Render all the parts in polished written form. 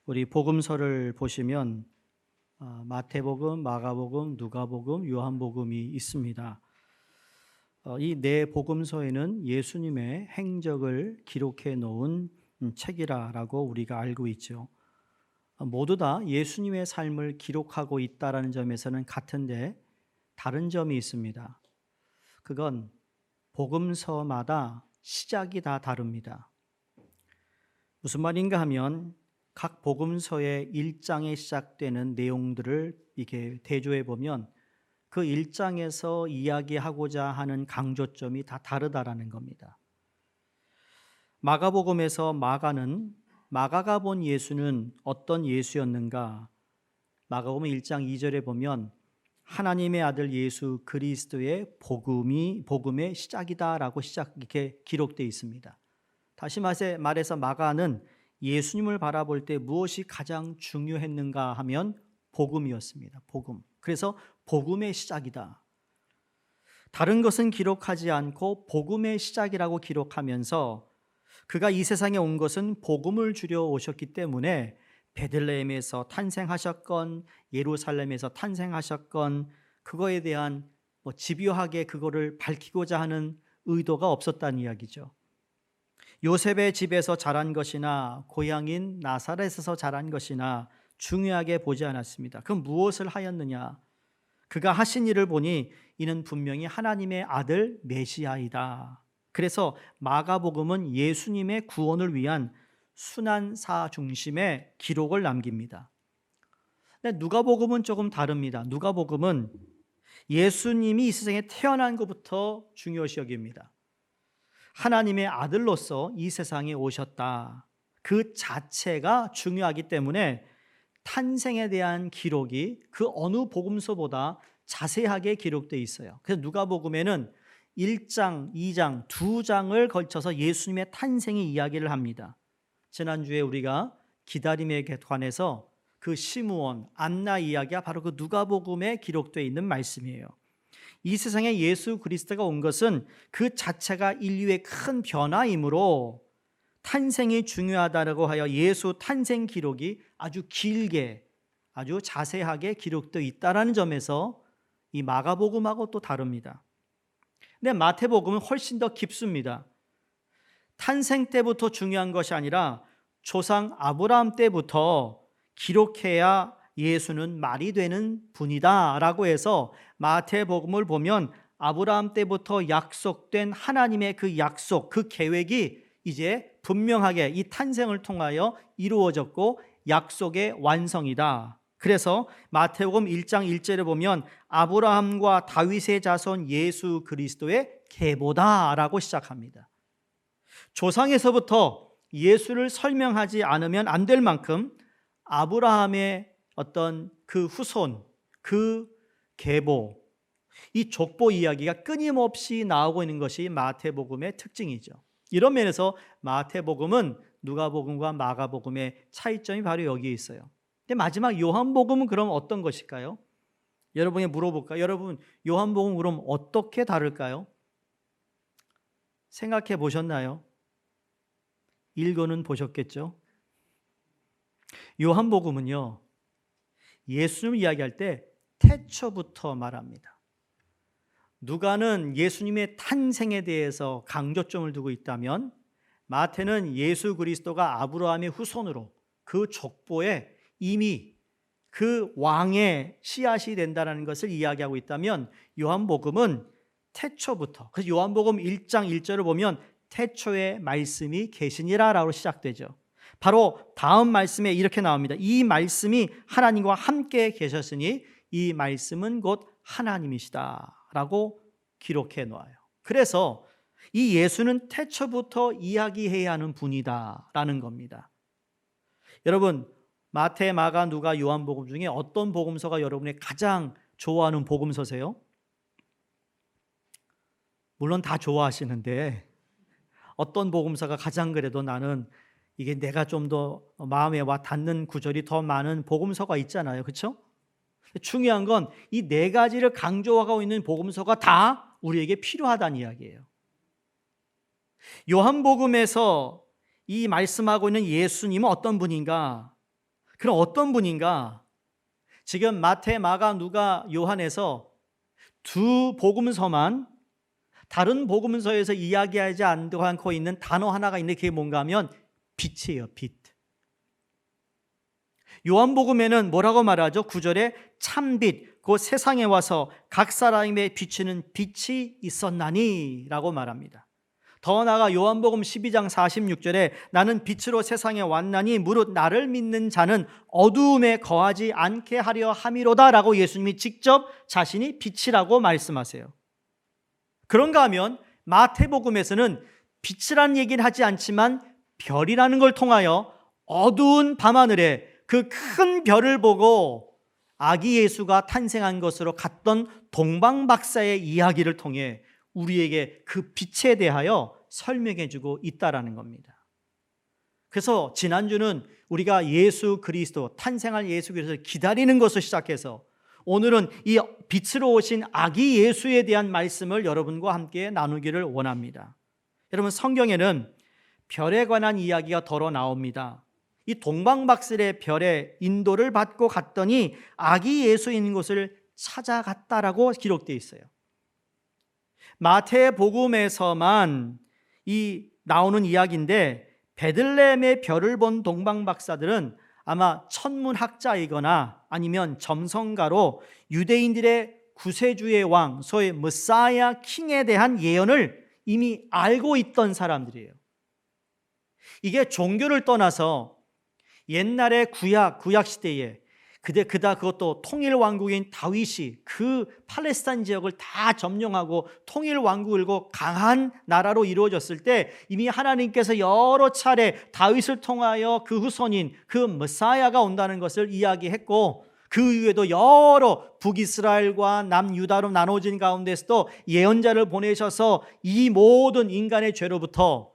우리 복음서를 보시면 마태복음, 마가복음, 누가복음, 요한복음이 있습니다. 이 네 복음서에는 예수님의 행적을 기록해 놓은 책이라고 우리가 알고 있죠. 모두 다 예수님의 삶을 기록하고 있다라는 점에서는 같은데 다른 점이 있습니다. 그건 복음서마다 시작이 다 다릅니다. 무슨 말인가 하면 각 복음서의 1장에 시작되는 내용들을 이렇게 대조해 보면 그 1장에서 이야기하고자 하는 강조점이 다 다르다라는 겁니다. 마가복음에서 마가가 본 예수는 어떤 예수였는가? 마가복음 1장 2절에 보면 하나님의 아들 예수 그리스도의 복음의 시작이다라고 이렇게 기록되어 있습니다. 다시 말해서 마가는 예수님을 바라볼 때 무엇이 가장 중요했는가 하면 복음이었습니다. 복음. 그래서 복음의 시작이다. 다른 것은 기록하지 않고 복음의 시작이라고 기록하면서 그가 이 세상에 온 것은 복음을 주려 오셨기 때문에 베들레헴에서 탄생하셨건 예루살렘에서 탄생하셨건 그거에 대한 집요하게 그거를 밝히고자 하는 의도가 없었다는 이야기죠. 요셉의 집에서 자란 것이나 고향인 나사렛에서 자란 것이나 중요하게 보지 않았습니다. 그럼 무엇을 하였느냐? 그가 하신 일을 보니 이는 분명히 하나님의 아들 메시아이다. 그래서 마가복음은 예수님의 구원을 위한 순환사 중심의 기록을 남깁니다. 근데 누가복음은 조금 다릅니다. 누가복음은 예수님이 이 세상에 태어난 것부터 중요시 여깁니다. 하나님의 아들로서 이 세상에 오셨다. 그 자체가 중요하기 때문에 탄생에 대한 기록이 그 어느 복음서보다 자세하게 기록되어 있어요. 그래서 누가복음에는 1장, 2장, 2장을 걸쳐서 예수님의 탄생의 이야기를 합니다. 지난주에 우리가 기다림에 관해서 그 시므온, 안나 이야기가 바로 그 누가복음에 기록되어 있는 말씀이에요. 이 세상에 예수 그리스도가 온 것은 그 자체가 인류의 큰 변화이므로 탄생이 중요하다고 하여 예수 탄생 기록이 아주 길게 아주 자세하게 기록되어 있다는 점에서 이 마가복음하고 또 다릅니다. 근데 마태복음은 훨씬 더 깊습니다. 탄생 때부터 중요한 것이 아니라 조상 아브라함 때부터 기록해야 예수는 말이 되는 분이다 라고 해서 마태복음을 보면 아브라함 때부터 약속된 하나님의 그 약속, 그 계획이 이제 분명하게 이 탄생을 통하여 이루어졌고 약속의 완성이다. 그래서 마태복음 1장 1절에 보면 아브라함과 다윗의 자손 예수 그리스도의 계보다 라고 시작합니다. 조상에서부터 예수를 설명하지 않으면 안 될 만큼 아브라함의 어떤 그 후손, 그 계보, 이 족보 이야기가 끊임없이 나오고 있는 것이 마태복음의 특징이죠. 이런 면에서 마태복음은 누가복음과 마가복음의 차이점이 바로 여기에 있어요. 근데 마지막 요한복음은 그럼 어떤 것일까요? 여러분이 물어볼까요? 여러분, 요한복음 그럼 어떻게 다를까요? 생각해 보셨나요? 읽어는 보셨겠죠? 요한복음은요, 예수님 이야기할 때 태초부터 말합니다. 누가는 예수님의 탄생에 대해서 강조점을 두고 있다면 마태는 예수 그리스도가 아브라함의 후손으로 그 족보에 이미 그 왕의 씨앗이 된다는 것을 이야기하고 있다면 요한복음은 태초부터, 그래서 요한복음 1장 1절을 보면 태초에 말씀이 계시니라라고 시작되죠. 바로 다음 말씀에 이렇게 나옵니다. 이 말씀이 하나님과 함께 계셨으니 이 말씀은 곧 하나님이시다 라고 기록해 놓아요. 그래서 이 예수는 태초부터 이야기해야 하는 분이다 라는 겁니다. 여러분, 마태, 마가, 누가, 요한복음 중에 어떤 복음서가 여러분의 가장 좋아하는 복음서세요? 물론 다 좋아하시는데 어떤 복음서가 가장 그래도 나는 이게 내가 좀 더 마음에 와 닿는 구절이 더 많은 복음서가 있잖아요. 그렇죠? 중요한 건 이 네 가지를 강조하고 있는 복음서가 다 우리에게 필요하다는 이야기예요. 요한복음에서 이 말씀하고 있는 예수님은 어떤 분인가? 그럼 어떤 분인가? 지금 마태, 마가, 누가, 요한에서 두 복음서만 다른 복음서에서 이야기하지 않고 있는 단어 하나가 있는데 그게 뭔가 하면 빛이에요. 빛. 요한복음에는 뭐라고 말하죠? 9절에 참빛, 그 세상에 와서 각 사람에게 비추는 빛이 있었나니 라고 말합니다. 더 나아가 요한복음 12장 46절에 나는 빛으로 세상에 왔나니 무릇 나를 믿는 자는 어두움에 거하지 않게 하려 함이로다 라고 예수님이 직접 자신이 빛이라고 말씀하세요. 그런가 하면 마태복음에서는 빛이라는 얘기는 하지 않지만 별이라는 걸 통하여 어두운 밤하늘에 그 큰 별을 보고 아기 예수가 탄생한 것으로 갔던 동방박사의 이야기를 통해 우리에게 그 빛에 대하여 설명해 주고 있다라는 겁니다. 그래서 지난주는 우리가 예수 그리스도, 탄생할 예수 그리스도를 기다리는 것을 시작해서 오늘은 이 빛으로 오신 아기 예수에 대한 말씀을 여러분과 함께 나누기를 원합니다. 여러분, 성경에는 별에 관한 이야기가 더러 나옵니다. 이 동방박사의 별의 인도를 받고 갔더니 아기 예수인 곳을 찾아갔다라고 기록되어 있어요. 마태복음에서만 이 나오는 이야기인데 베들레헴의 별을 본 동방박사들은 아마 천문학자이거나 아니면 점성가로 유대인들의 구세주의 왕, 소위 메사야 킹에 대한 예언을 이미 알고 있던 사람들이에요. 이게 종교를 떠나서 옛날에 구약 시대에 그것도 통일 왕국인 다윗이 그 팔레스타인 지역을 다 점령하고 통일 왕국을 이루고 강한 나라로 이루어졌을 때 이미 하나님께서 여러 차례 다윗을 통하여 그 후손인 그 메사야가 온다는 것을 이야기했고, 그 이후에도 여러 북이스라엘과 남유다로 나눠진 가운데서도 예언자를 보내셔서 이 모든 인간의 죄로부터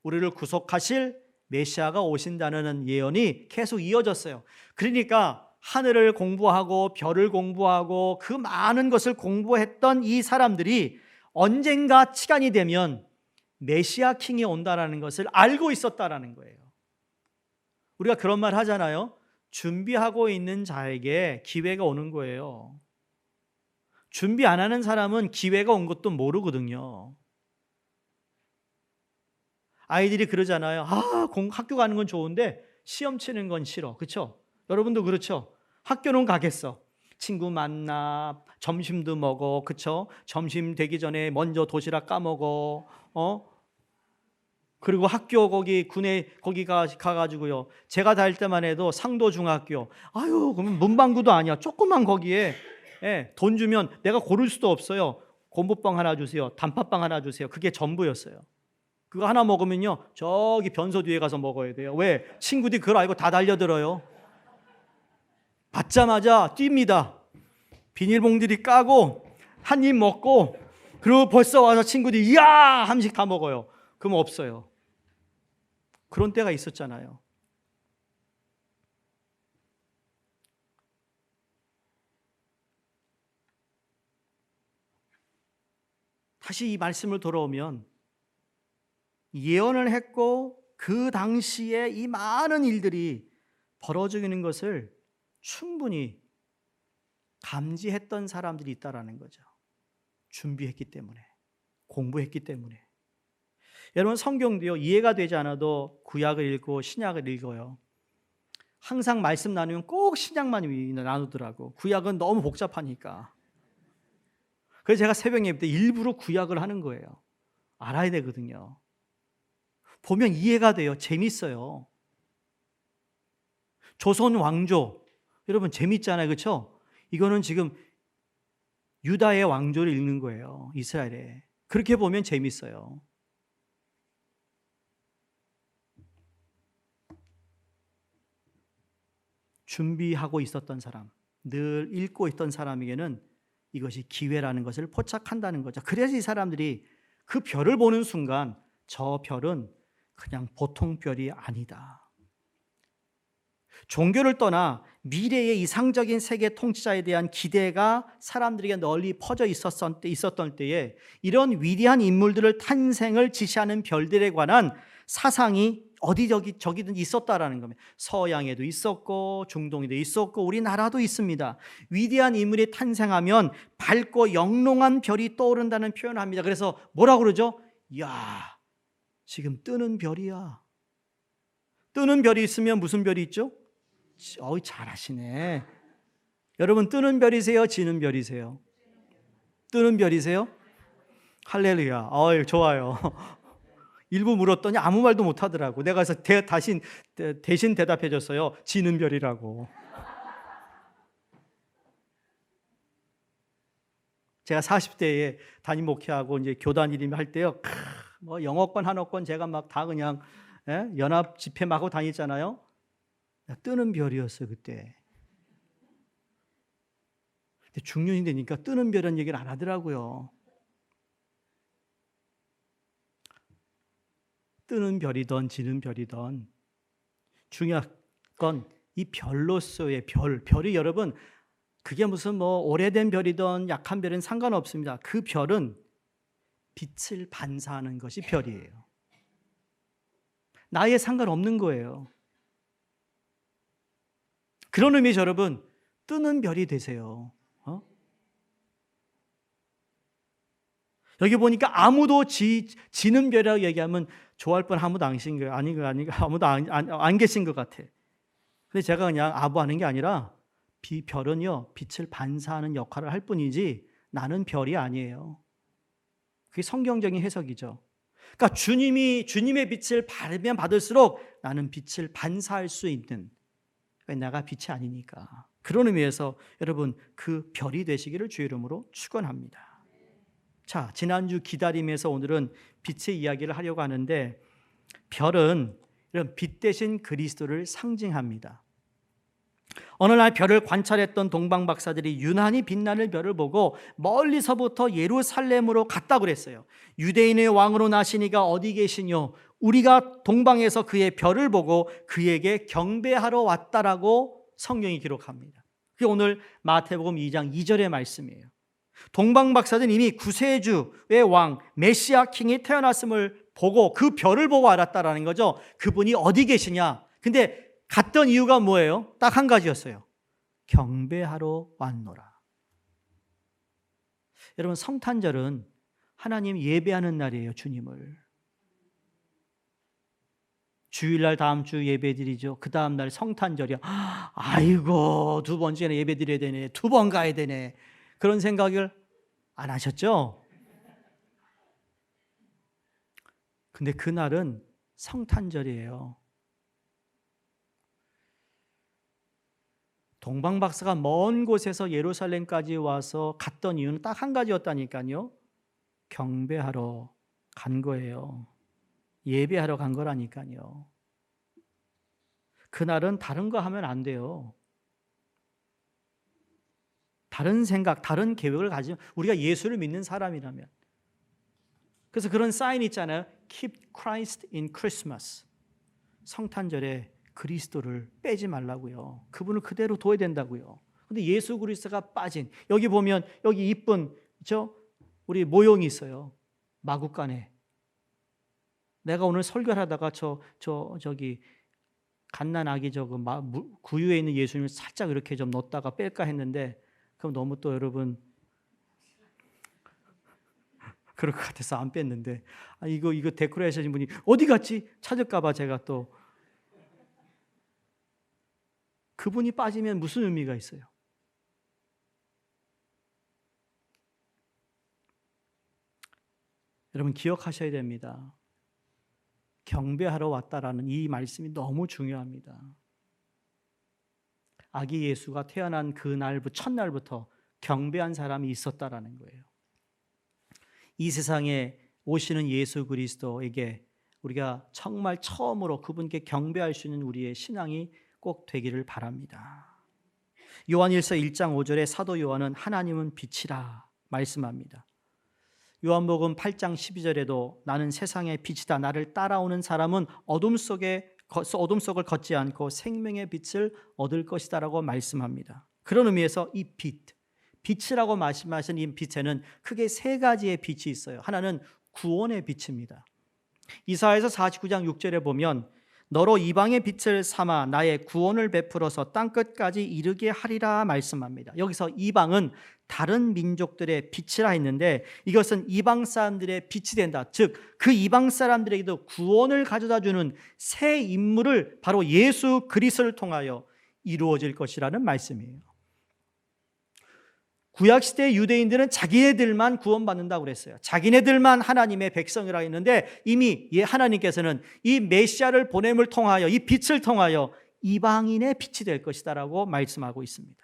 우리를 구속하실 메시아가 오신다는 예언이 계속 이어졌어요. 그러니까 하늘을 공부하고 별을 공부하고 그 많은 것을 공부했던 이 사람들이 언젠가 시간이 되면 메시아 킹이 온다라는 것을 알고 있었다라는 거예요. 우리가 그런 말 하잖아요. 준비하고 있는 자에게 기회가 오는 거예요. 준비 안 하는 사람은 기회가 온 것도 모르거든요. 아이들이 그러잖아요. 학교 가는 건 좋은데 시험 치는 건 싫어. 그렇죠? 여러분도 그렇죠? 학교는 가겠어. 친구 만나, 점심도 먹어. 그렇죠? 점심 되기 전에 먼저 도시락 까먹어. 그리고 학교 거기 군에 거기 가가지고요. 제가 다닐 때만 해도 상도중학교. 그러면 문방구도 아니야. 조그만 거기에 돈 주면 내가 고를 수도 없어요. 곰보빵 하나 주세요. 단팥빵 하나 주세요. 그게 전부였어요. 그거 하나 먹으면요, 저기 변소 뒤에 가서 먹어야 돼요. 왜? 친구들이 그걸 알고 다 달려들어요. 받자마자 뜁니다. 비닐봉지를 까고 한 입 먹고 그리고 벌써 와서 친구들이 이야 한식 다 먹어요. 그럼 없어요. 그런 때가 있었잖아요. 다시 이 말씀을 돌아오면 예언을 했고 그 당시에 이 많은 일들이 벌어지는 것을 충분히 감지했던 사람들이 있다라는 거죠. 준비했기 때문에, 공부했기 때문에. 여러분, 성경도요, 이해가 되지 않아도 구약을 읽고 신약을 읽어요. 항상 말씀 나누면 꼭 신약만 나누더라고. 구약은 너무 복잡하니까. 그래서 제가 새벽 예배 때 일부러 구약을 하는 거예요. 알아야 되거든요. 보면 이해가 돼요. 재밌어요. 조선 왕조, 여러분 재밌잖아요. 그렇죠? 이거는 지금 유다의 왕조를 읽는 거예요. 이스라엘에. 그렇게 보면 재밌어요. 준비하고 있었던 사람, 늘 읽고 있던 사람에게는 이것이 기회라는 것을 포착한다는 거죠. 그래서 이 사람들이 그 별을 보는 순간 저 별은 그냥 보통 별이 아니다. 종교를 떠나 미래의 이상적인 세계 통치자에 대한 기대가 사람들에게 널리 퍼져 있었던 때에 이런 위대한 인물들을 탄생을 지시하는 별들에 관한 사상이 어디 저기든 있었다라는 겁니다. 서양에도 있었고 중동에도 있었고 우리나라도 있습니다. 위대한 인물이 탄생하면 밝고 영롱한 별이 떠오른다는 표현을 합니다. 그래서 뭐라고 그러죠? 야, 지금 뜨는 별이야. 뜨는 별이 있으면 무슨 별이 있죠? 잘하시네. 여러분, 뜨는 별이세요? 지는 별이세요? 뜨는 별이세요? 할렐루야. 좋아요. 일부 물었더니 아무 말도 못 하더라고. 내가 그래서 대신 대답해 줬어요. 지는 별이라고. 제가 40대에 담임 목회하고 이제 교단 일임 할 때요. 뭐 영어권, 한어권 제가 막 다 그냥 연합 집회 막 하고 다녔잖아요. 뜨는 별이었어요, 그때. 근데 중년이 되니까 뜨는 별은 얘기를 안 하더라고요. 뜨는 별이든 지는 별이든 중요한 건 이 별로서의 별이 여러분 그게 무슨 뭐 오래된 별이든 약한 별은 상관없습니다. 그 별은 빛을 반사하는 것이 별이에요. 나이에 상관없는 거예요. 그런 의미에서 여러분 뜨는 별이 되세요. 여기 보니까 아무도 지는 별이라고 얘기하면 좋아할 뻔 아무도 안 계신 거예요. 아무도 안 계신 것 같아. 근데 제가 그냥 아부하는 게 아니라 별은요 빛을 반사하는 역할을 할 뿐이지 나는 별이 아니에요. 그게 성경적인 해석이죠. 그러니까 주님의 빛을 받으면 받을수록 나는 빛을 반사할 수 있는, 내가 빛이 아니니까. 그런 의미에서 여러분 그 별이 되시기를 주의 이름으로 축원합니다. 자, 지난주 기다림에서 오늘은 빛의 이야기를 하려고 하는데 별은 이런 빛 대신 그리스도를 상징합니다. 어느 날 별을 관찰했던 동방 박사들이 유난히 빛나는 별을 보고 멀리서부터 예루살렘으로 갔다고 그랬어요. 유대인의 왕으로 나시니가 어디 계시뇨? 우리가 동방에서 그의 별을 보고 그에게 경배하러 왔다라고 성경이 기록합니다. 그게 오늘 마태복음 2장 2절의 말씀이에요. 동방 박사들은 이미 구세주의 왕 메시아 킹이 태어났음을 보고 그 별을 보고 알았다라는 거죠. 그분이 어디 계시냐? 근데 갔던 이유가 뭐예요? 딱 한 가지였어요. 경배하러 왔노라. 여러분 성탄절은 하나님 예배하는 날이에요. 주님을. 주일날 다음 주 예배 드리죠. 그 다음 날 성탄절이야. 아이고 두 번째는 예배 드려야 되네. 두 번 가야 되네. 그런 생각을 안 하셨죠? 근데 그날은 성탄절이에요. 동방 박사가 먼 곳에서 예루살렘까지 와서 갔던 이유는 딱 한 가지였다니까요. 경배하러 간 거예요. 예배하러 간 거라니까요. 그날은 다른 거 하면 안 돼요. 다른 생각, 다른 계획을 가지면 우리가 예수를 믿는 사람이라면. 그래서 그런 사인 있잖아요. Keep Christ in Christmas. 성탄절에 그리스도를 빼지 말라고요. 그분을 그대로 둬야 된다고요. 근데 예수 그리스도가 빠진, 여기 보면 여기 이쁜 우리 모형이 있어요. 마구간에. 내가 오늘 설교를 하다가 저기 갓난 아기 구유에 있는 예수님을 살짝 이렇게 좀 넣었다가 뺄까 했는데 그럼 너무 또 여러분 그럴 것 같아서 안 뺐는데 이거 데코레이션 분이 어디 갔지? 찾을까 봐 제가 또 그분이 빠지면 무슨 의미가 있어요? 여러분 기억하셔야 됩니다. 경배하러 왔다라는 이 말씀이 너무 중요합니다. 아기 예수가 태어난 첫날부터 경배한 사람이 있었다라는 거예요. 이 세상에 오시는 예수 그리스도에게 우리가 정말 처음으로 그분께 경배할 수 있는 우리의 신앙이 꼭 되기를 바랍니다. 요한일서 1장 5절에 사도 요한은 하나님은 빛이라 말씀합니다. 요한복음 8장 12절에도 나는 세상의 빛이다. 나를 따라오는 사람은 어둠 속을 걷지 않고 생명의 빛을 얻을 것이다라고 말씀합니다. 그런 의미에서 이 빛이라고 말씀하신 이 빛에는 크게 세 가지의 빛이 있어요. 하나는 구원의 빛입니다. 이사야서 49장 6절에 보면 너로 이방의 빛을 삼아 나의 구원을 베풀어서 땅끝까지 이르게 하리라 말씀합니다. 여기서 이방은 다른 민족들의 빛이라 했는데 이것은 이방 사람들의 빛이 된다. 즉 그 이방 사람들에게도 구원을 가져다 주는 새 인물을 바로 예수 그리스도를 통하여 이루어질 것이라는 말씀이에요. 구약시대 유대인들은 자기네들만 구원받는다고 그랬어요. 자기네들만 하나님의 백성이라 했는데 이미 하나님께서는 이 메시아를 보냄을 통하여 이 빛을 통하여 이방인의 빛이 될 것이다라고 말씀하고 있습니다.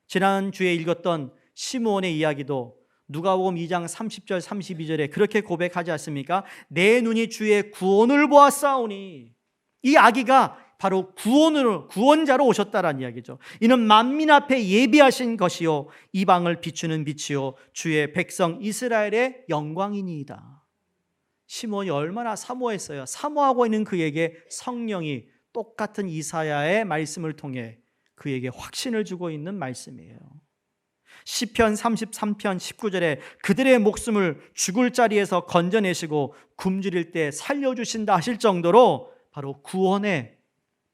지난주에 읽었던 시므온의 이야기도 누가복음 2장 30절 32절에 그렇게 고백하지 않습니까? 내 눈이 주의 구원을 보았사오니, 이 아기가 바로 구원자로 오셨다라는 이야기죠. 이는 만민 앞에 예비하신 것이요 이방을 비추는 빛이요 주의 백성 이스라엘의 영광이니이다. 시므온이 얼마나 사모했어요. 사모하고 있는 그에게 성령이 똑같은 이사야의 말씀을 통해 그에게 확신을 주고 있는 말씀이에요. 시편 33편 19절에 그들의 목숨을 죽을 자리에서 건져내시고 굶주릴 때 살려주신다 하실 정도로 바로 구원의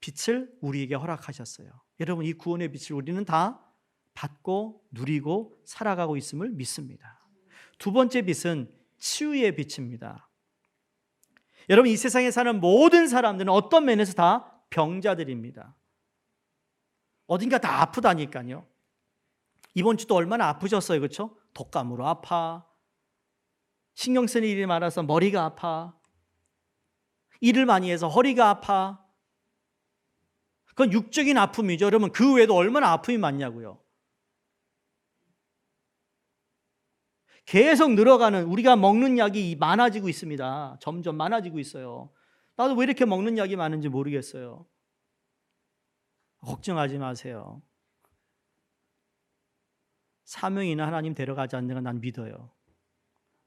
빛을 우리에게 허락하셨어요. 여러분, 이 구원의 빛을 우리는 다 받고 누리고 살아가고 있음을 믿습니다. 두 번째 빛은 치유의 빛입니다. 여러분, 이 세상에 사는 모든 사람들은 어떤 면에서 다 병자들입니다. 어딘가 다 아프다니까요. 이번 주도 얼마나 아프셨어요, 그렇죠? 독감으로 아파, 신경 쓰는 일이 많아서 머리가 아파, 일을 많이 해서 허리가 아파. 그건 육적인 아픔이죠. 여러분, 그 외에도 얼마나 아픔이 많냐고요. 계속 늘어가는, 우리가 먹는 약이 많아지고 있습니다. 점점 많아지고 있어요. 나도 왜 이렇게 먹는 약이 많은지 모르겠어요. 걱정하지 마세요. 사명이 있는 하나님 데려가지 않는 건 난 믿어요.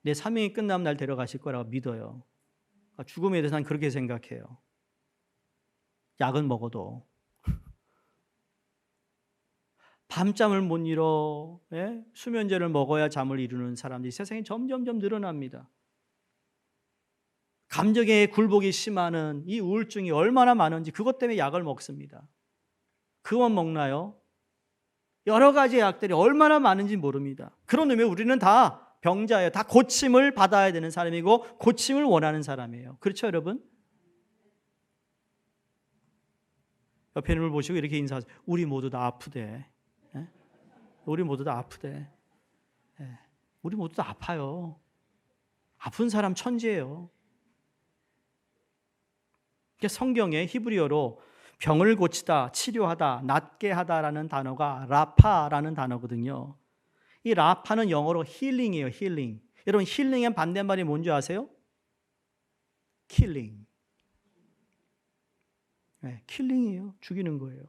내 사명이 끝나면 날 데려가실 거라고 믿어요. 죽음에 대해서 난 그렇게 생각해요. 약은 먹어도 밤잠을 못 이뤄, 수면제를 먹어야 잠을 이루는 사람들이 세상에 점점점 늘어납니다. 감정의 굴복이 심하는 이 우울증이 얼마나 많은지 그것 때문에 약을 먹습니다. 그만 먹나요? 여러 가지 약들이 얼마나 많은지 모릅니다. 그런 의미에 우리는 다 병자예요. 다 고침을 받아야 되는 사람이고 고침을 원하는 사람이에요. 그렇죠, 여러분? 옆에 있는 걸 보시고 이렇게 인사하세요. 우리 모두 다 아프대. 우리 모두 다 아프대. 우리 모두 다 아파요. 아픈 사람 천지예요. 성경에 히브리어로 병을 고치다, 치료하다, 낫게 하다라는 단어가 라파라는 단어거든요. 이 라파는 영어로 힐링이에요. 힐링. 여러분, 힐링의 반대말이 뭔지 아세요? 킬링. 킬링이에요. 죽이는 거예요.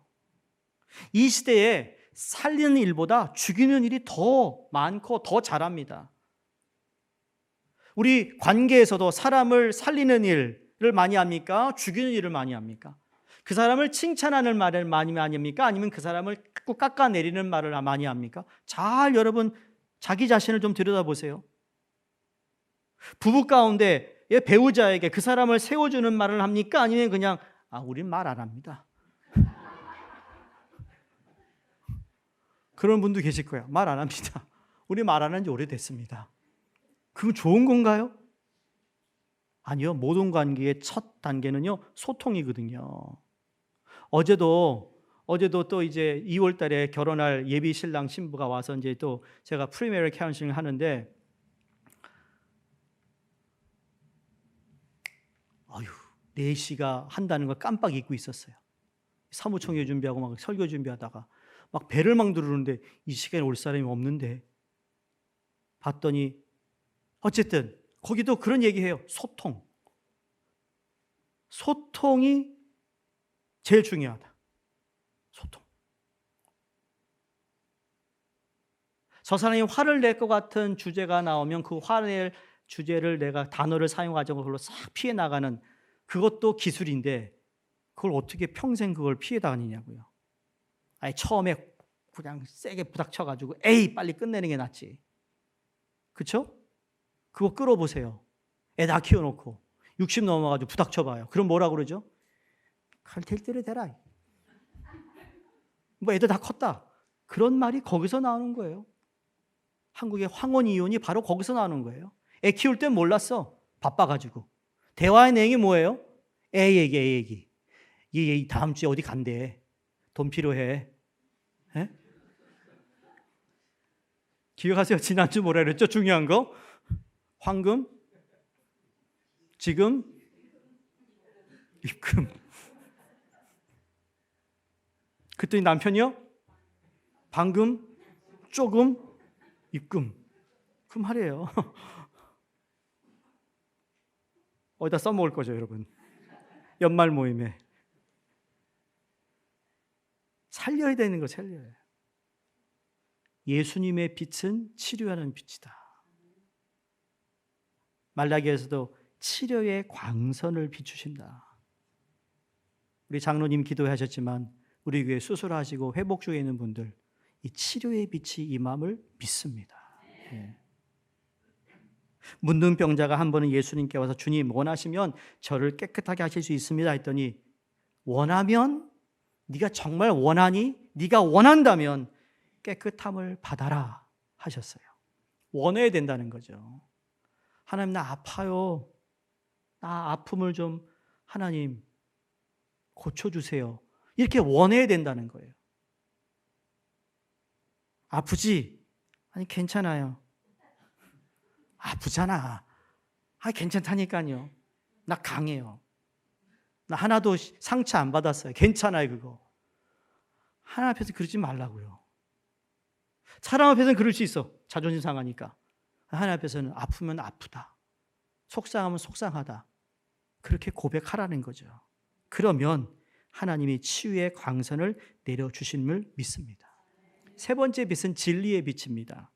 이 시대에 살리는 일보다 죽이는 일이 더 많고 더 잘합니다. 우리 관계에서도 사람을 살리는 일을 많이 합니까? 죽이는 일을 많이 합니까? 그 사람을 칭찬하는 말을 많이 합니까? 아니면 그 사람을 깎아내리는 말을 많이 합니까? 잘 여러분 자기 자신을 좀 들여다보세요. 부부 가운데 배우자에게 그 사람을 세워주는 말을 합니까? 아니면 그냥 우린 말 안 합니다. 그런 분도 계실 거예요. 말 안 합니다. 우리 말 안 한 지 오래됐습니다. 그거 좋은 건가요? 아니요. 모든 관계의 첫 단계는요, 소통이거든요. 어제도 또 이제 2월 달에 결혼할 예비 신랑 신부가 와서 이제 또 제가 프리메리 카운슬링을 하는데, 4시가 한다는 걸 깜빡 잊고 있었어요. 사무총회 준비하고 막 설교 준비하다가 막 배를 막 누르는데 이 시간에 올 사람이 없는데 봤더니 어쨌든 거기도 그런 얘기해요. 소통이 제일 중요하다. 소통. 저 사람이 화를 낼 것 같은 주제가 나오면 그 화낼 주제를 내가 단어를 사용하지 않고 그걸로 싹 피해 나가는, 그것도 기술인데 그걸 어떻게 평생 그걸 피해 다니냐고요. 아니 처음에 그냥 세게 부닥쳐가지고 에이 빨리 끝내는 게 낫지. 그렇죠? 그거 끌어보세요. 애 다 키워놓고 60 넘어가지고 부닥쳐봐요. 그럼 뭐라 그러죠? 될 대로 되라. 뭐 애들 다 컸다. 그런 말이 거기서 나오는 거예요. 한국의 황혼 이혼이 바로 거기서 나오는 거예요. 애 키울 땐 몰랐어. 바빠가지고. 대화의 내용이 뭐예요? 애 얘기. 얘 다음 주에 어디 간대. 돈 필요해. 에? 기억하세요? 지난주 뭐라 그랬죠? 중요한 거. 황금, 지금, 입금. 그랬더니 남편이요? 방금, 조금, 입금. 그 말이에요. 어디다 써먹을 거죠, 여러분? 연말 모임에. 살려야 되는 거 살려요. 예수님의 빛은 치료하는 빛이다. 말라기에서도 치료의 광선을 비추신다. 우리 장로님 기도하셨지만 우리 교회 수술하시고 회복 중에 있는 분들 이 치료의 빛이 임함을 믿습니다. 예. 문둥병자가 한 번은 예수님께 와서 주님 원하시면 저를 깨끗하게 하실 수 있습니다 했더니 원하면 네가 정말 원하니? 네가 원한다면 깨끗함을 받아라 하셨어요. 원해야 된다는 거죠. 하나님 나 아파요. 나 아픔을 좀 하나님 고쳐주세요. 이렇게 원해야 된다는 거예요. 아프지? 아니 괜찮아요. 아프잖아. 괜찮다니까요. 나 강해요. 나 하나도 상처 안 받았어요. 괜찮아요 그거. 하나님 앞에서 그러지 말라고요. 사람 앞에서는 그럴 수 있어. 자존심 상하니까. 하나님 앞에서는 아프면 아프다. 속상하면 속상하다. 그렇게 고백하라는 거죠. 그러면 하나님이 치유의 광선을 내려주심을 믿습니다. 세 번째 빛은 진리의 빛입니다.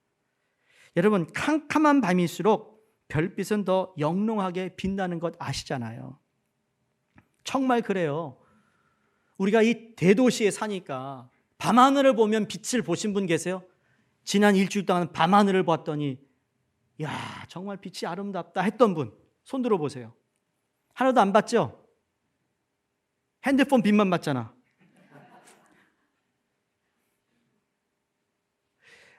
여러분 캄캄한 밤일수록 별빛은 더 영롱하게 빛나는 것 아시잖아요. 정말 그래요. 우리가 이 대도시에 사니까 밤하늘을 보면 빛을 보신 분 계세요? 지난 일주일 동안 밤하늘을 봤더니 야 정말 빛이 아름답다 했던 분 손 들어보세요. 하나도 안 봤죠? 핸드폰 빛만 봤잖아.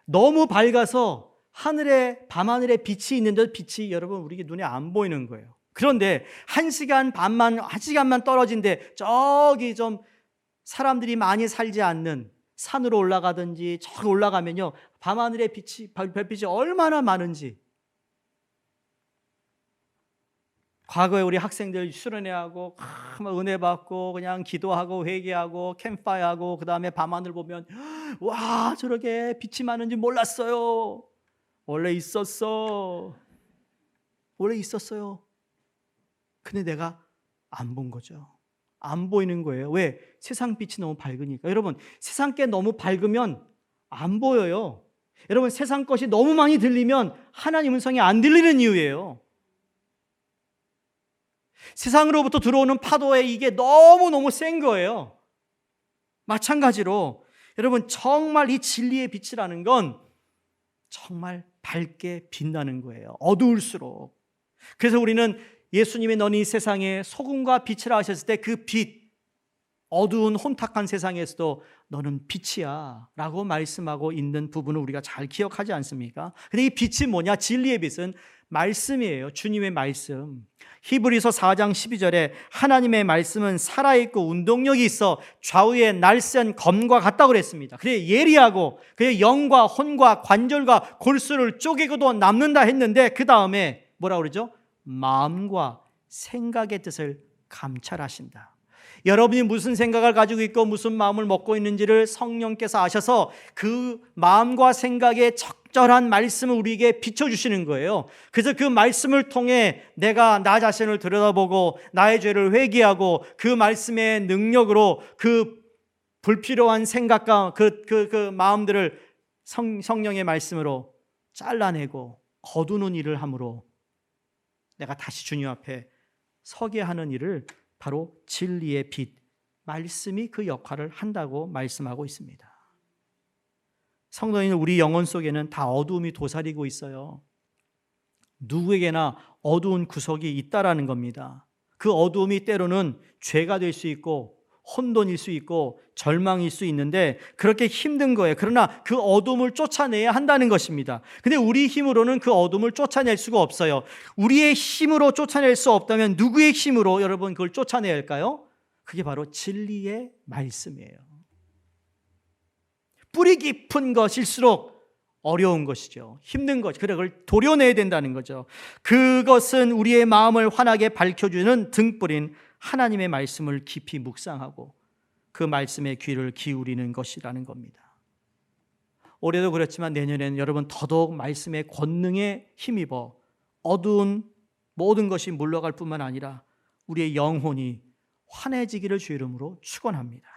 너무 밝아서 하늘에 밤하늘에 빛이 있는데 빛이 여러분 우리 눈에 안 보이는 거예요. 그런데 1시간만 떨어진데 저기 좀 사람들이 많이 살지 않는 산으로 올라가든지 저기 올라가면요 밤하늘의 빛이 별빛이 얼마나 많은지. 과거에 우리 학생들 수련회하고 은혜 받고 그냥 기도하고 회개하고 캠프파이어하고 그 다음에 밤하늘 보면 와 저렇게 빛이 많은지 몰랐어요. 원래 있었어요. 근데 내가 안 본 거죠. 안 보이는 거예요. 왜? 세상 빛이 너무 밝으니까. 여러분 세상 게 너무 밝으면 안 보여요. 여러분 세상 것이 너무 많이 들리면 하나님 음성이 안 들리는 이유예요. 세상으로부터 들어오는 파도에 이게 너무너무 센 거예요. 마찬가지로 여러분 정말 이 진리의 빛이라는 건 정말 밝게 빛나는 거예요. 어두울수록. 그래서 우리는 예수님이 너는 이 세상에 소금과 빛이라 하셨을 때 그 빛, 어두운 혼탁한 세상에서도 너는 빛이야 라고 말씀하고 있는 부분을 우리가 잘 기억하지 않습니까? 근데 이 빛이 뭐냐? 진리의 빛은 말씀이에요. 주님의 말씀. 히브리서 4장 12절에 하나님의 말씀은 살아있고 운동력이 있어 좌우에 날쌘 검과 같다고 그랬습니다. 그래 예리하고 그의 영과 혼과 관절과 골수를 쪼개고도 남는다 했는데 그 다음에 뭐라고 그러죠? 마음과 생각의 뜻을 감찰하신다. 여러분이 무슨 생각을 가지고 있고 무슨 마음을 먹고 있는지를 성령께서 아셔서 그 마음과 생각의 적절한 말씀을 우리에게 비춰주시는 거예요. 그래서 그 말씀을 통해 내가 나 자신을 들여다보고 나의 죄를 회개하고 그 말씀의 능력으로 그 불필요한 생각과 그 마음들을 성령의 말씀으로 잘라내고 거두는 일을 함으로 내가 다시 주님 앞에 서게 하는 일을 바로 진리의 빛, 말씀이 그 역할을 한다고 말씀하고 있습니다. 성도인 우리 영혼 속에는 다 어두움이 도사리고 있어요. 누구에게나 어두운 구석이 있다라는 겁니다. 그 어두움이 때로는 죄가 될 수 있고 혼돈일 수 있고 절망일 수 있는데 그렇게 힘든 거예요. 그러나 그 어둠을 쫓아내야 한다는 것입니다. 근데 우리 힘으로는 그 어둠을 쫓아낼 수가 없어요. 우리의 힘으로 쫓아낼 수 없다면 누구의 힘으로 여러분 그걸 쫓아내야 할까요? 그게 바로 진리의 말씀이에요. 뿌리 깊은 것일수록 어려운 것이죠. 힘든 것. 그걸 도려내야 된다는 거죠. 그것은 우리의 마음을 환하게 밝혀주는 등불인 하나님의 말씀을 깊이 묵상하고 그 말씀에 귀를 기울이는 것이라는 겁니다. 올해도 그렇지만 내년에는 여러분 더더욱 말씀의 권능에 힘입어 어두운 모든 것이 물러갈 뿐만 아니라 우리의 영혼이 환해지기를 주 이름으로 축원합니다.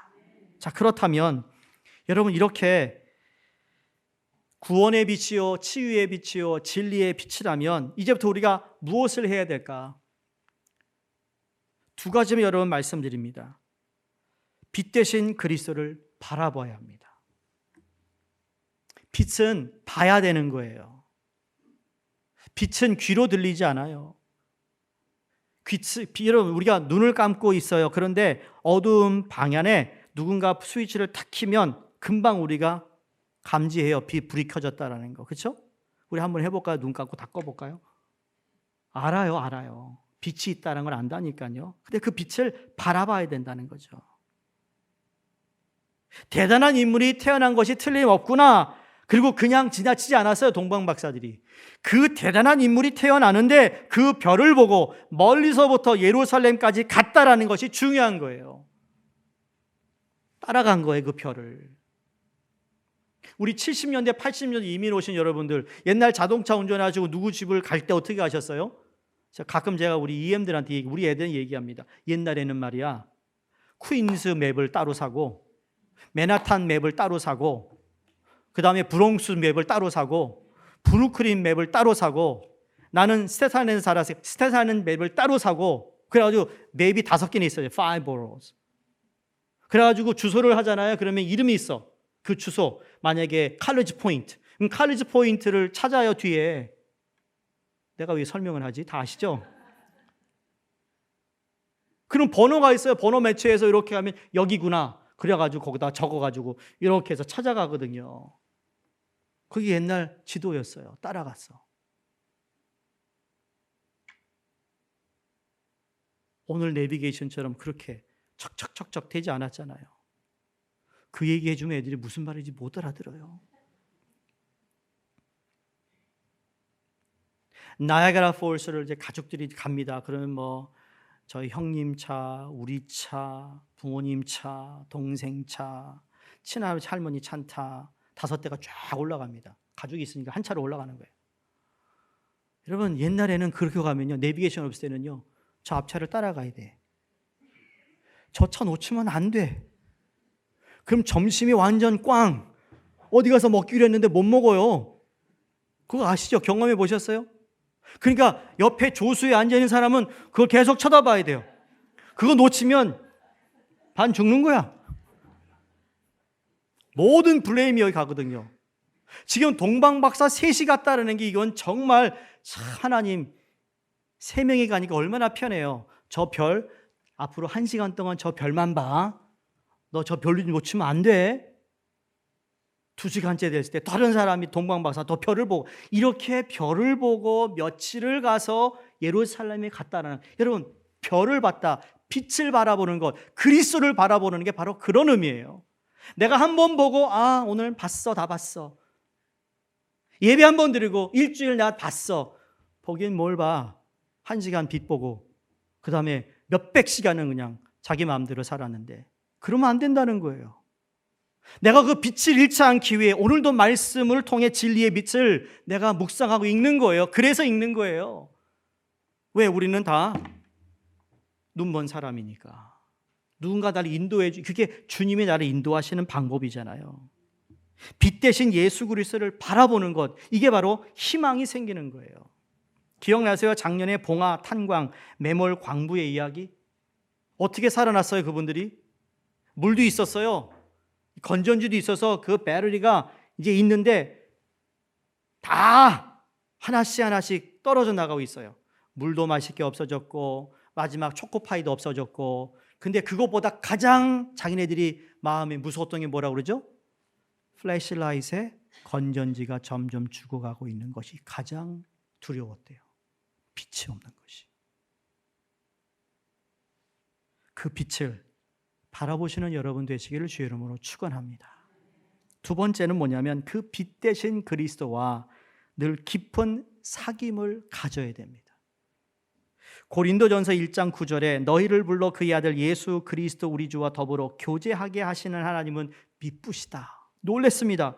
자, 그렇다면 여러분 이렇게 구원의 빛이요 치유의 빛이요 진리의 빛이라면 이제부터 우리가 무엇을 해야 될까? 두 가지만 여러분 말씀드립니다. 빛 대신 그리스도를 바라봐야 합니다. 빛은 봐야 되는 거예요. 빛은 귀로 들리지 않아요. 여러분 우리가 눈을 감고 있어요. 그런데 어두운 방향에 누군가 스위치를 탁 키면 금방 우리가 감지해요. 불이 켜졌다라는 거. 그렇죠? 우리 한번 해볼까요? 눈 감고 다 꺼볼까요? 알아요. 빛이 있다는 걸 안다니까요. 근데 그 빛을 바라봐야 된다는 거죠. 대단한 인물이 태어난 것이 틀림없구나. 그리고 그냥 지나치지 않았어요. 동방 박사들이. 그 대단한 인물이 태어나는데 그 별을 보고 멀리서부터 예루살렘까지 갔다라는 것이 중요한 거예요. 따라간 거예요. 그 별을. 우리 70년대, 80년대 이민 오신 여러분들 옛날 자동차 운전하시고 누구 집을 갈 때 어떻게 가셨어요? 가끔 제가 우리 EM들한테 우리 애들은 얘기합니다. 옛날에는 말이야 퀸스 맵을 따로 사고 맨하탄 맵을 따로 사고 그 다음에 브롱스 맵을 따로 사고 브루클린 맵을 따로 사고 나는 스테산에 살아서 스테산 맵을 따로 사고 그래가지고 맵이 5개나 있어요. 5 boroughs. 그래가지고 주소를 하잖아요. 그러면 이름이 있어. 그 주소 만약에 칼리지 포인트 그럼 칼리지 포인트를 찾아요. 뒤에 내가 왜 설명을 하지? 다 아시죠? 그럼 번호가 있어요. 번호 매치해서 이렇게 하면 여기구나. 그래가지고 거기다 적어가지고 이렇게 해서 찾아가거든요. 그게 옛날 지도였어요. 따라갔어. 오늘 내비게이션처럼 그렇게 척척척척 되지 않았잖아요. 그 얘기해주면 애들이 무슨 말인지 못 알아들어요. 나야가라 폴스를 이제 가족들이 갑니다. 그러면 뭐 저희 형님 차, 우리 차, 부모님 차, 동생 차, 친할아버지 할머니 차타 5대가 쫙 올라갑니다. 가족이 있으니까 한 차로 올라가는 거예요. 여러분 옛날에는 그렇게 가면요 내비게이션 없을 때는요 저 앞차를 따라가야 돼. 저 차 놓치면 안 돼. 그럼 점심이 완전 꽝. 어디 가서 먹기로 했는데 못 먹어요. 그거 아시죠? 경험해 보셨어요? 그러니까 옆에 조수에 앉아있는 사람은 그걸 계속 쳐다봐야 돼요. 그거 놓치면 반 죽는 거야. 모든 블레임이 여기 가거든요. 지금 동방박사 셋이 갔다라는 게 이건 정말 하나님 3명이 가니까 얼마나 편해요. 저 별 앞으로 1시간 동안 저 별만 봐. 너 저 별 놓치면 안 돼. 2시간째 됐을 때 다른 사람이 동방박사 더 별을 보고 이렇게 별을 보고 며칠을 가서 예루살렘에 갔다라는 여러분 별을 봤다. 빛을 바라보는 것 그리스도를 바라보는 게 바로 그런 의미예요. 내가 한 번 보고 오늘 봤어 다 봤어. 예배 한 번 드리고 일주일 나 봤어. 보긴 뭘 봐. 1시간 빛 보고 그 다음에 몇백 시간은 그냥 자기 마음대로 살았는데 그러면 안 된다는 거예요. 내가 그 빛을 잃지 않기 위해 오늘도 말씀을 통해 진리의 빛을 내가 묵상하고 읽는 거예요. 그래서 읽는 거예요. 왜? 우리는 다 눈먼 사람이니까. 누군가 나를 인도해 그게 주님이 나를 인도하시는 방법이잖아요. 빛 대신 예수 그리스도를 바라보는 것 이게 바로 희망이 생기는 거예요. 기억나세요? 작년에 봉화, 탄광, 매몰, 광부의 이야기 어떻게 살아났어요? 그분들이 물도 있었어요. 건전지도 있어서 그 배터리가 이제 있는데 다 하나씩 떨어져 나가고 있어요. 물도 맛있게 없어졌고 마지막 초코파이도 없어졌고, 근데 그것보다 가장 자기네들이 마음이 무서웠던 게 뭐라고 그러죠? 플래시라이트의 건전지가 점점 죽어가고 있는 것이 가장 두려웠대요. 빛이 없는 것이. 그 빛을 바라보시는 여러분 되시기를 주의 이름으로 축원합니다. 두 번째는 뭐냐면 그 빛 대신 그리스도와 늘 깊은 사귐을 가져야 됩니다. 고린도전서 1장 9절에 너희를 불러 그의 아들 예수 그리스도 우리 주와 더불어 교제하게 하시는 하나님은 미쁘시다. 놀랬습니다.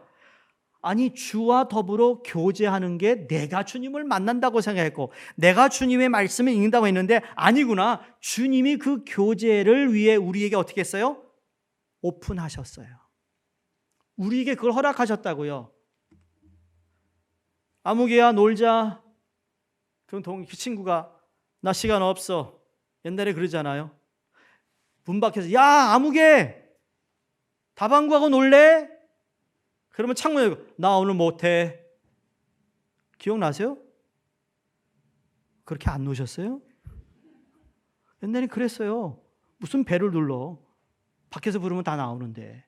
아니, 주와 더불어 교제하는 게 내가 주님을 만난다고 생각했고 내가 주님의 말씀을 읽는다고 했는데 아니구나. 주님이 그 교제를 위해 우리에게 어떻게 했어요? 오픈하셨어요. 우리에게 그걸 허락하셨다고요. 아무개야 놀자. 그럼 그 친구가 나 시간 없어. 옛날에 그러잖아요. 문 밖에서 야 아무개 다방구하고 놀래? 그러면 창문 열고 나 오늘 못해. 기억나세요? 그렇게 안 노셨어요? 옛날에 그랬어요. 무슨 배를 눌러. 밖에서 부르면 다 나오는데.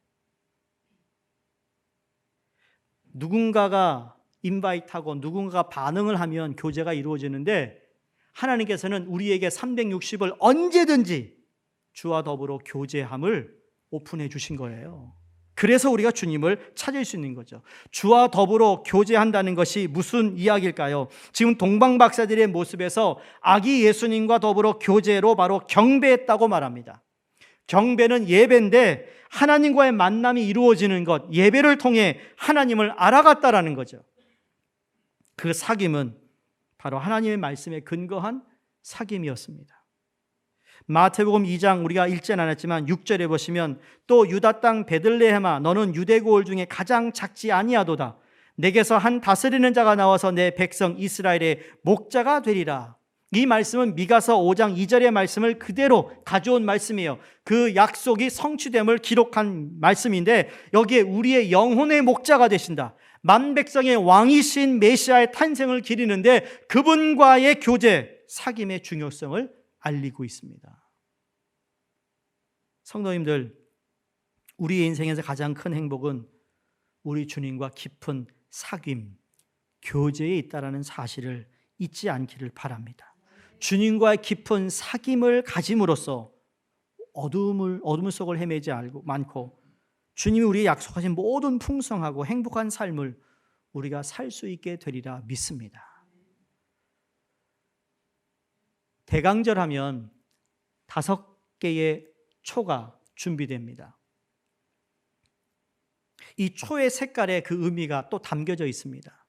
누군가가 인바이트하고 누군가가 반응을 하면 교제가 이루어지는데 하나님께서는 우리에게 360을 언제든지 주와 더불어 교제함을 오픈해 주신 거예요. 그래서 우리가 주님을 찾을 수 있는 거죠. 주와 더불어 교제한다는 것이 무슨 이야기일까요? 지금 동방박사들의 모습에서 아기 예수님과 더불어 교제로 바로 경배했다고 말합니다. 경배는 예배인데 하나님과의 만남이 이루어지는 것, 예배를 통해 하나님을 알아갔다라는 거죠. 그 사귐은 바로 하나님의 말씀에 근거한 사귐이었습니다. 마태복음 2장 우리가 읽지는 않았지만 6절에 보시면 또 유다 땅 베들레헴아 너는 유대고을 중에 가장 작지 아니하도다. 내게서 한 다스리는 자가 나와서 내 백성 이스라엘의 목자가 되리라. 이 말씀은 미가서 5장 2절의 말씀을 그대로 가져온 말씀이에요. 그 약속이 성취됨을 기록한 말씀인데 여기에 우리의 영혼의 목자가 되신다. 만백성의 왕이신 메시아의 탄생을 기리는데 그분과의 교제, 사귐의 중요성을 알리고 있습니다. 성도님들, 우리의 인생에서 가장 큰 행복은 우리 주님과 깊은 사귐, 교제에 있다는 사실을 잊지 않기를 바랍니다. 주님과의 깊은 사귐을 가짐으로써 어둠 속을 헤매지 않고 주님이 우리의 약속하신 모든 풍성하고 행복한 삶을 우리가 살 수 있게 되리라 믿습니다. 대강절하면 5개의 초가 준비됩니다. 이 초의 색깔에 그 의미가 또 담겨져 있습니다.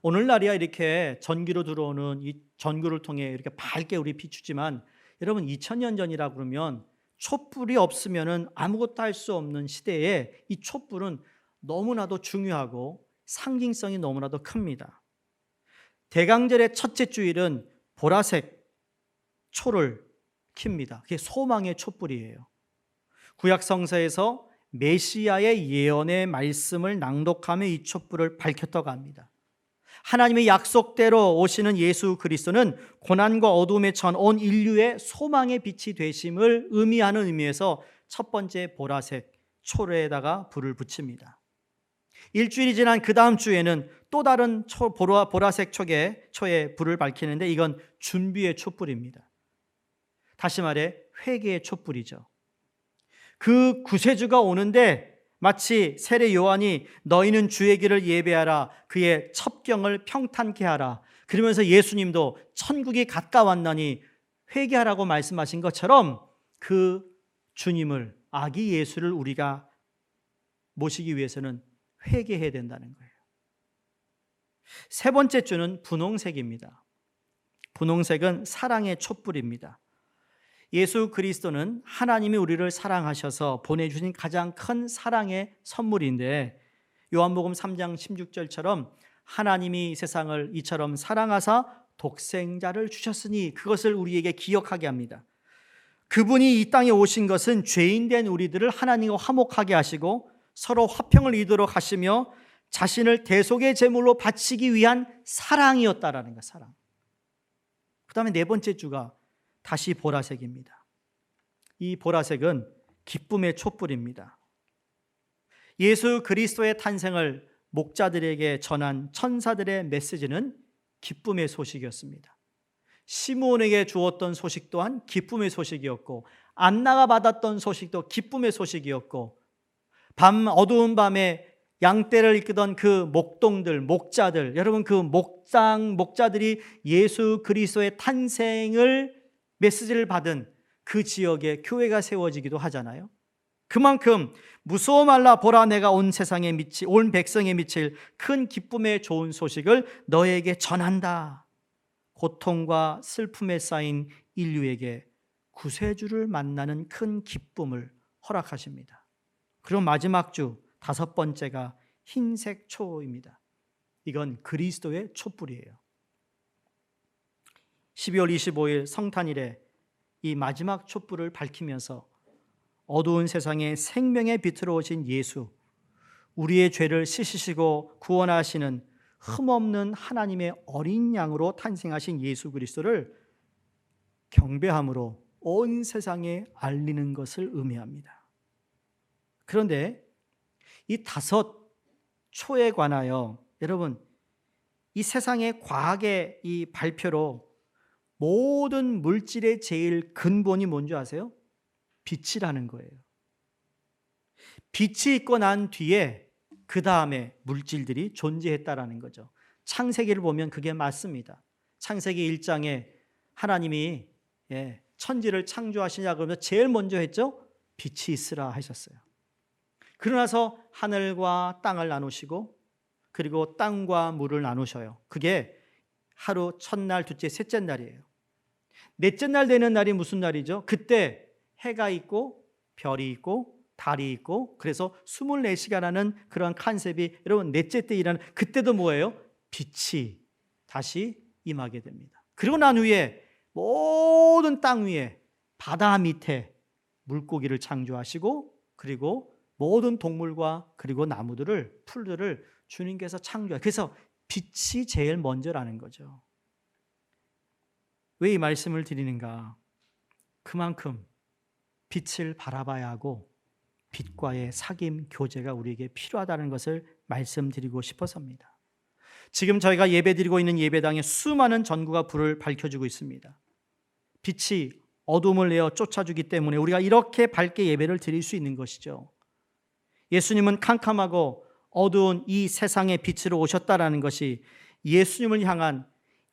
오늘날이야 이렇게 전기로 들어오는 이 전구를 통해 이렇게 밝게 우리 비추지만 여러분 2000년 전이라 그러면 촛불이 없으면 아무것도 할 수 없는 시대에 이 촛불은 너무나도 중요하고 상징성이 너무나도 큽니다. 대강절의 첫째 주일은 보라색 초를 킵니다. 그게 소망의 촛불이에요. 구약성서에서 메시아의 예언의 말씀을 낭독하며 이 촛불을 밝혔다고 합니다. 하나님의 약속대로 오시는 예수 그리스도는 고난과 어둠에 처한 온 인류의 소망의 빛이 되심을 의미하는 의미에서 첫 번째 보라색 초에다가 불을 붙입니다. 일주일이 지난 그 다음 주에는 또 다른 보라색 초에 불을 밝히는데 이건 준비의 촛불입니다. 다시 말해 회개의 촛불이죠. 그 구세주가 오는데 마치 세례 요한이 너희는 주의 길을 예배하라 그의 첩경을 평탄케 하라 그러면서 예수님도 천국이 가까웠나니 회개하라고 말씀하신 것처럼 그 주님을 아기 예수를 우리가 모시기 위해서는 회개해야 된다는 거예요. 세 번째 주는 분홍색입니다. 분홍색은 사랑의 촛불입니다. 예수 그리스도는 하나님이 우리를 사랑하셔서 보내주신 가장 큰 사랑의 선물인데 요한복음 3장 16절처럼 하나님이 세상을 이처럼 사랑하사 독생자를 주셨으니 그것을 우리에게 기억하게 합니다. 그분이 이 땅에 오신 것은 죄인된 우리들을 하나님과 화목하게 하시고 서로 화평을 이루도록 하시며 자신을 대속의 제물로 바치기 위한 사랑이었다라는 거예요. 사랑. 그 다음에 네 번째 주가 다시 보라색입니다. 이 보라색은 기쁨의 촛불입니다. 예수 그리스도의 탄생을 목자들에게 전한 천사들의 메시지는 기쁨의 소식이었습니다. 시므온에게 주었던 소식 또한 기쁨의 소식이었고, 안나가 받았던 소식도 기쁨의 소식이었고, 어두운 밤에 양떼를 이끄던 그 목동들, 목자들, 여러분 그 목자들이 예수 그리스도의 탄생을 메시지를 받은 그 지역에 교회가 세워지기도 하잖아요. 그만큼 무서워 말라 보라, 내가 온 백성에 미칠 큰 기쁨의 좋은 소식을 너에게 전한다. 고통과 슬픔에 쌓인 인류에게 구세주를 만나는 큰 기쁨을 허락하십니다. 그리고 마지막 주 다섯 번째가 흰색 초입니다. 이건 그리스도의 촛불이에요. 12월 25일 성탄일에 이 마지막 촛불을 밝히면서 어두운 세상에 생명의 빛으로 오신 예수, 우리의 죄를 씻으시고 구원하시는 흠없는 하나님의 어린 양으로 탄생하신 예수 그리스도를 경배함으로 온 세상에 알리는 것을 의미합니다. 그런데 이 다섯 초에 관하여 여러분, 이 세상의 과학의 이 발표로 모든 물질의 제일 근본이 뭔지 아세요? 빛이라는 거예요. 빛이 있고 난 뒤에 그 다음에 물질들이 존재했다라는 거죠. 창세기를 보면 그게 맞습니다. 창세기 1장에 하나님이 천지를 창조하시냐 그러면 제일 먼저 했죠? 빛이 있으라 하셨어요. 그러나서 하늘과 땅을 나누시고 그리고 땅과 물을 나누셔요. 그게 하루 첫날, 둘째, 셋째 날이에요. 넷째 날 되는 날이 무슨 날이죠? 그때 해가 있고 별이 있고 달이 있고, 그래서 24시간하는 그런 컨셉이 여러분 넷째 때 일하는, 그때도 뭐예요? 빛이 다시 임하게 됩니다. 그리고 난 후에 모든 땅 위에 바다 밑에 물고기를 창조하시고, 그리고 모든 동물과 그리고 나무들을, 풀들을 주님께서 창조하시고, 그래서 빛이 제일 먼저라는 거죠. 왜 이 말씀을 드리는가? 그만큼 빛을 바라봐야 하고 빛과의 사귐, 교제가 우리에게 필요하다는 것을 말씀드리고 싶어서입니다. 지금 저희가 예배드리고 있는 예배당에 수많은 전구가 불을 밝혀주고 있습니다. 빛이 어둠을 내어 쫓아주기 때문에 우리가 이렇게 밝게 예배를 드릴 수 있는 것이죠. 예수님은 캄캄하고 어두운 이 세상의 빛으로 오셨다라는 것이 예수님을 향한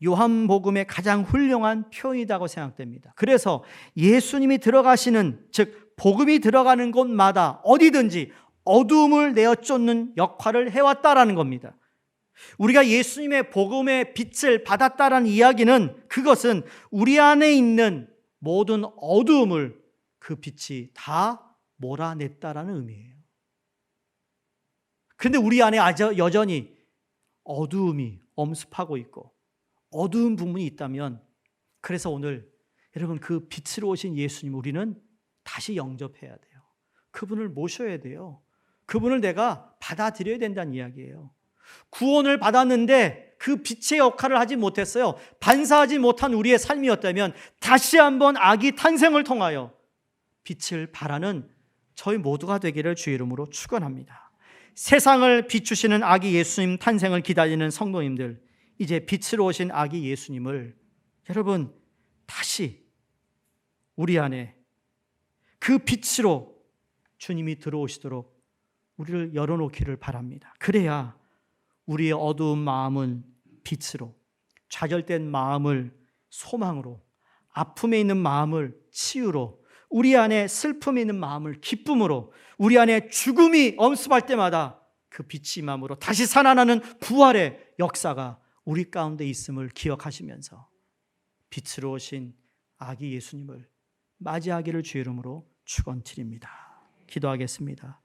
요한복음의 가장 훌륭한 표현이라고 생각됩니다. 그래서 예수님이 들어가시는, 즉 복음이 들어가는 곳마다 어디든지 어두움을 내어 쫓는 역할을 해왔다라는 겁니다. 우리가 예수님의 복음의 빛을 받았다라는 이야기는, 그것은 우리 안에 있는 모든 어두움을 그 빛이 다 몰아냈다라는 의미예요. 그런데 우리 안에 여전히 어두움이 엄습하고 있고 어두운 부분이 있다면, 그래서 오늘 여러분 그 빛으로 오신 예수님 우리는 다시 영접해야 돼요. 그분을 모셔야 돼요. 그분을 내가 받아들여야 된다는 이야기예요. 구원을 받았는데 그 빛의 역할을 하지 못했어요. 반사하지 못한 우리의 삶이었다면 다시 한번 아기 탄생을 통하여 빛을 발하는 저희 모두가 되기를 주의 이름으로 축원합니다. 세상을 비추시는 아기 예수님 탄생을 기다리는 성도님들, 이제 빛으로 오신 아기 예수님을 여러분 다시 우리 안에 그 빛으로 주님이 들어오시도록 우리를 열어놓기를 바랍니다. 그래야 우리의 어두운 마음은 빛으로, 좌절된 마음을 소망으로, 아픔에 있는 마음을 치유로, 우리 안에 슬픔에 있는 마음을 기쁨으로, 우리 안에 죽음이 엄습할 때마다 그 빛이 임함으로 다시 살아나는 부활의 역사가 우리 가운데 있음을 기억하시면서 빛으로 오신 아기 예수님을 맞이하기를 주의 이름으로 축원드립니다. 기도하겠습니다.